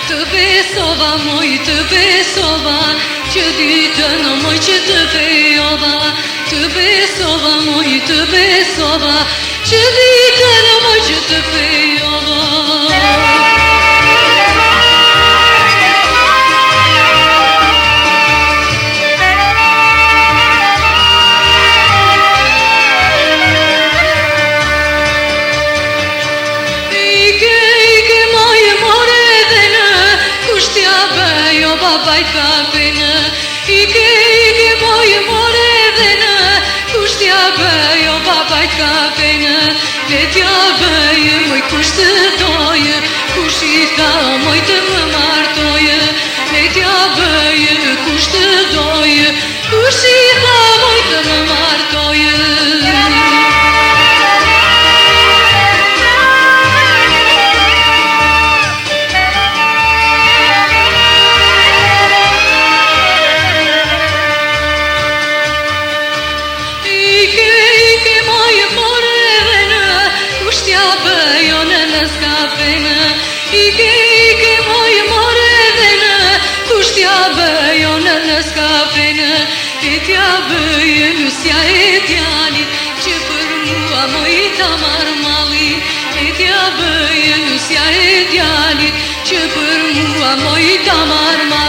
Të besova, moj të besova, që ditën moj që të fejova. Të besova, moj të besova, që ditën moj që të fejova. Babajt kapënë, ike moj more dhe në, kusht ja bëjo babajt kapënë, let ja bëjë moj kusht të dojë, kush i tha moj të më martojë, let ja bëjë kusht të dojë, kush i tha moj të më martojë. Ike moj more dhe në, kusht ja bëjo në skafenë, et ja bëjë nusja e djalit, që për mua moj ta marrë mali, et ja bëjë nusja e djalit, që për mua moj ta marrë mali.